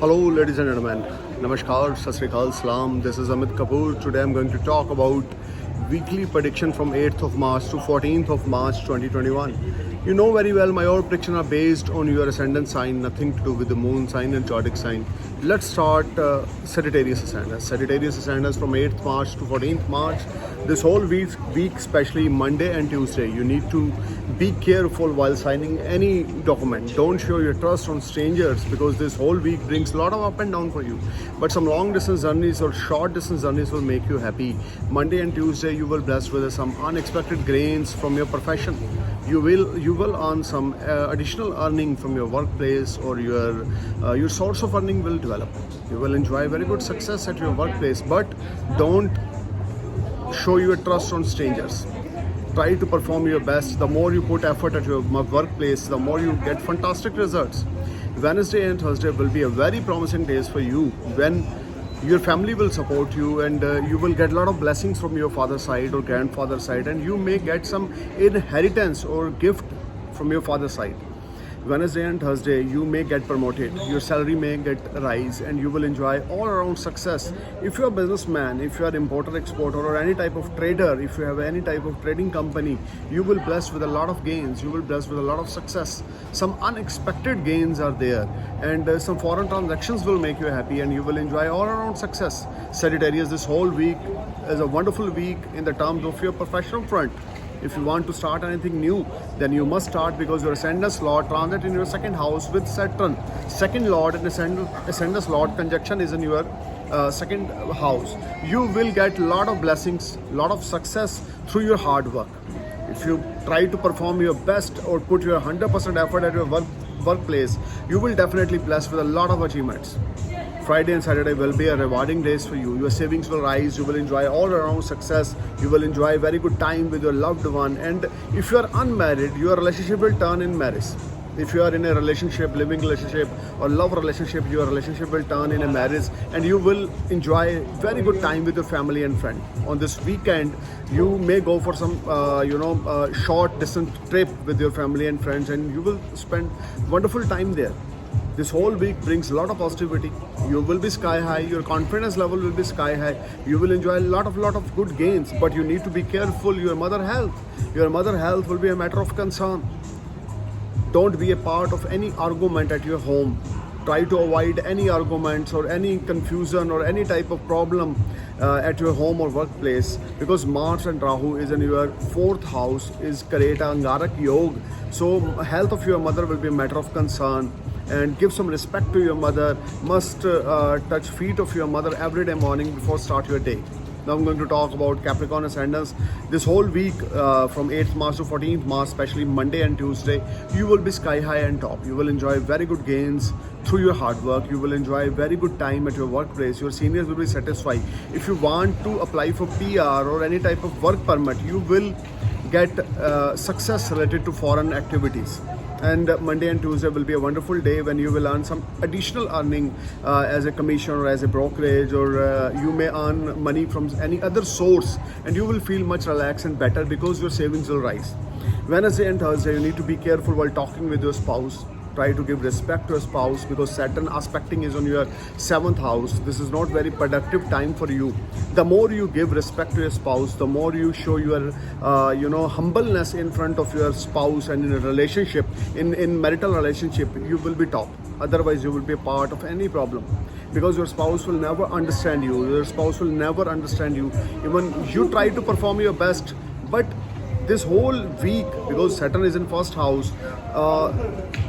Hello, ladies and gentlemen. Namaskar, Sat Sri Akal, Salam. This is Amit Kapoor. Today I'm going to talk about weekly prediction from 8th of March to 14th of March 2021. You know very well my all predictions are based on your ascendant sign, nothing to do with the moon sign and zodiac sign. Let's start Sagittarius Ascendant. Sagittarius Ascendant from 8th March to 14th March. This whole week, especially Monday and Tuesday, you need to be careful while signing any document. Don't show your trust on strangers because this whole week brings a lot of up and down for you. But some long distance journeys or short distance journeys will make you happy. Monday and Tuesday you will be blessed with some unexpected gains from your profession. You will earn some additional earning from your workplace, or your source of earning will develop. You will enjoy very good success at your workplace, but don't show your trust on strangers. Try to perform your best. The more you put effort at your workplace, the more you get fantastic results. Wednesday and Thursday will be a very promising days for you, when your family will support you, and you will get a lot of blessings from your father's side or grandfather's side, and you may get some inheritance or gift from your father's side. Wednesday and Thursday you may get promoted, your salary may get rise, and you will enjoy all around success. If you are a businessman, if you are importer exporter or any type of trader, if you have any type of trading company, you will blessed with a lot of gains, you will blessed with a lot of success. Some unexpected gains are there, and some foreign transactions will make you happy, and you will enjoy all around success. Sagittarius, this whole week is a wonderful week in the terms of your professional front. If you want to start anything new, then you must start, because your ascendant Lord transit in your second house with Saturn. Second Lord and ascendant Lord conjunction is in your second house. You will get a lot of blessings, lot of success through your hard work. If you try to perform your best or put your 100% effort at your workplace, you will definitely blessed with a lot of achievements. Friday and Saturday will be a rewarding days for you. Your savings will rise, you will enjoy all around success, you will enjoy very good time with your loved one. And if you are unmarried, your relationship will turn in marriage. If you are in a relationship, living relationship or love relationship, your relationship will turn in a marriage, and you will enjoy very good time with your family and friend. On this weekend, you may go for some short distance trip with your family and friends, and you will spend wonderful time there. This whole week brings a lot of positivity. You will be sky high, your confidence level will be sky high. You will enjoy a lot of good gains, but you need to be careful. Your mother health will be a matter of concern. Don't be a part of any argument at your home. Try to avoid any arguments or any confusion or any type of problem at your home or workplace, because Mars and Rahu is in your fourth house, is Kareta Angarak Yog. So health of your mother will be a matter of concern, and give some respect to your mother. Must touch feet of your mother every day morning before start your day. Now I'm going to talk about Capricorn Ascendants. This whole week from 8th March to 14th March, especially Monday and Tuesday, you will be sky high and top. You will enjoy very good gains through your hard work. You will enjoy very good time at your workplace. Your seniors will be satisfied. If you want to apply for PR or any type of work permit, you will get success related to foreign activities. And Monday and Tuesday will be a wonderful day when you will earn some additional earning as a commission or as a brokerage, or you may earn money from any other source, and you will feel much relaxed and better because your savings will rise. Wednesday and Thursday, you need to be careful while talking with your spouse. Try to give respect to your spouse, because Saturn aspecting is on your 7th house. This is not very productive time for you. The more you give respect to your spouse, the more you show your humbleness in front of your spouse, and in a relationship, in marital relationship, you will be top. Otherwise you will be a part of any problem, because your spouse will never understand you. Your spouse will never understand you. Even you try to perform your best, but this whole week, because Saturn is in first house,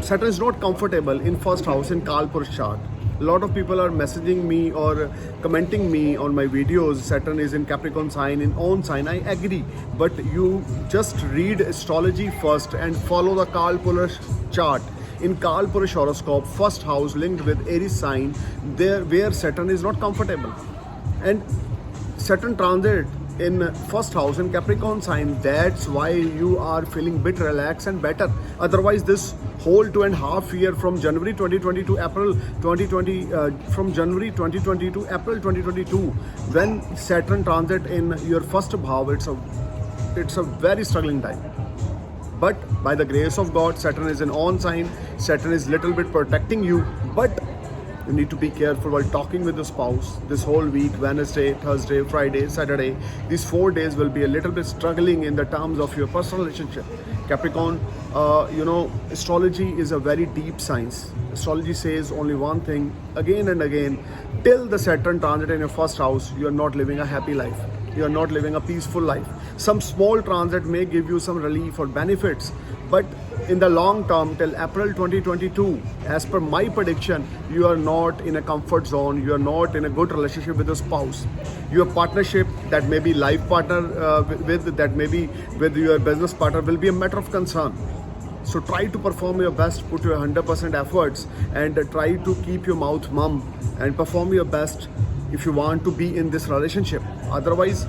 Saturn is not comfortable in first house in Kalpurus chart. A lot of people are messaging me or commenting me on my videos. Saturn is in Capricorn sign, in own sign. I agree, but you just read astrology first and follow the Kalpurus chart. In Kalpurus horoscope, first house linked with Aries sign, there where Saturn is not comfortable, and Saturn transit in first house in Capricorn sign. That's why you are feeling bit relaxed and better. Otherwise, this whole 2.5 year from January 2020 to April 2020, from January 2020 to April 2022, when Saturn transit in your first bhav, it's a very struggling time. But by the grace of God, Saturn is an on sign. Saturn is little bit protecting you, but You need to be careful while talking with the spouse. This whole week, Wednesday, Thursday, Friday, Saturday, these 4 days will be a little bit struggling in the terms of your personal relationship. Capricorn, astrology is a very deep science. Astrology says only one thing again and again: till the Saturn transit in your first house, you are not living a happy life. You are not living a peaceful life. Some small transit may give you some relief or benefits, but in the long term, till April 2022, as per my prediction, you are not in a comfort zone. You are not in a good relationship with your spouse. Your partnership, that may be life partner that may be with your business partner, will be a matter of concern. So try to perform your best, put your 100% efforts, and try to keep your mouth mum and perform your best if you want to be in this relationship. Otherwise,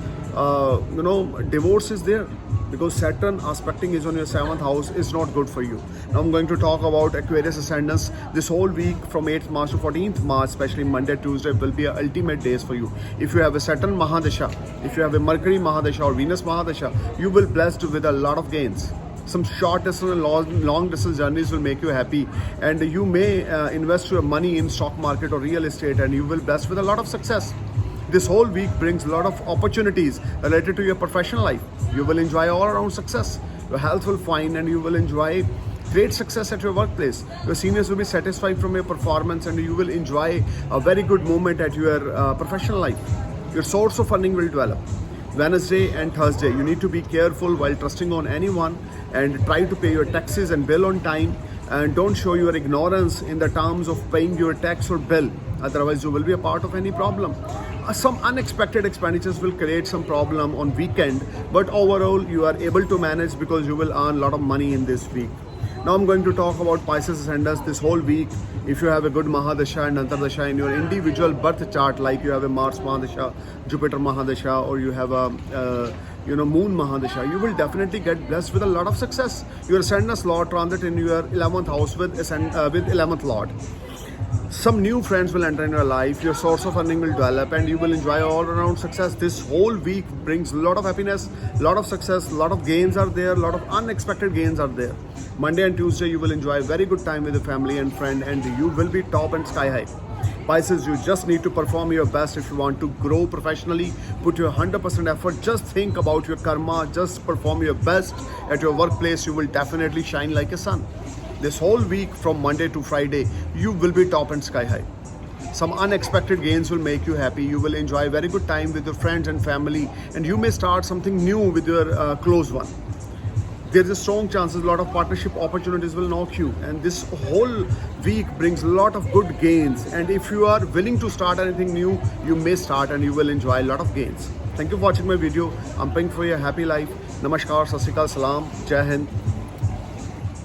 divorce is there, because Saturn aspecting is on your 7th house is not good for you. Now I'm going to talk about Aquarius ascendants. This whole week from 8th March to 14th March, especially Monday, Tuesday, will be a ultimate days for you. If you have a Saturn Mahadasha, if you have a Mercury Mahadasha or Venus Mahadasha, you will be blessed with a lot of gains. Some short distance and long distance journeys will make you happy, and you may invest your money in stock market or real estate, and you will be blessed with a lot of success. This whole week brings a lot of opportunities related to your professional life. You will enjoy all around success. Your health will fine, and you will enjoy great success at your workplace. Your seniors will be satisfied from your performance, and you will enjoy a very good moment at your professional life. Your source of earning will develop. Wednesday and Thursday, you need to be careful while trusting on anyone, and try to pay your taxes and bill on time, and don't show your ignorance in the terms of paying your tax or bill. Otherwise, you will be a part of any problem. Some unexpected expenditures will create some problem on weekend, but overall you are able to manage because you will earn a lot of money in this week. Now I'm going to talk about Pisces ascendants this whole week. If you have a good Mahadasha and Antardasha in your individual birth chart, like you have a Mars Mahadasha, Jupiter Mahadasha, or you have a Moon Mahadasha, you will definitely get blessed with a lot of success. Your ascendant Lord transit in your 11th house with 11th Lord. Some new friends will enter in your life, your source of earning will develop, and you will enjoy all around success. This whole week brings a lot of happiness, a lot of success, a lot of gains are there, a lot of unexpected gains are there. Monday and Tuesday, you will enjoy a very good time with your family and friend, and you will be top and sky high. Pisces, you just need to perform your best if you want to grow professionally. Put your 100% effort. Just think about your karma. Just perform your best at your workplace. You will definitely shine like a sun. This whole week from Monday to Friday, you will be top and sky high. Some unexpected gains will make you happy. You will enjoy a very good time with your friends and family, and you may start something new with your close one. There's a strong chances a lot of partnership opportunities will knock you, and this whole week brings a lot of good gains. And if you are willing to start anything new, you may start and you will enjoy a lot of gains. Thank you for watching my video. I'm praying for your happy life. Namaskar, Sat Sri Akal, Salam, Jai Hind.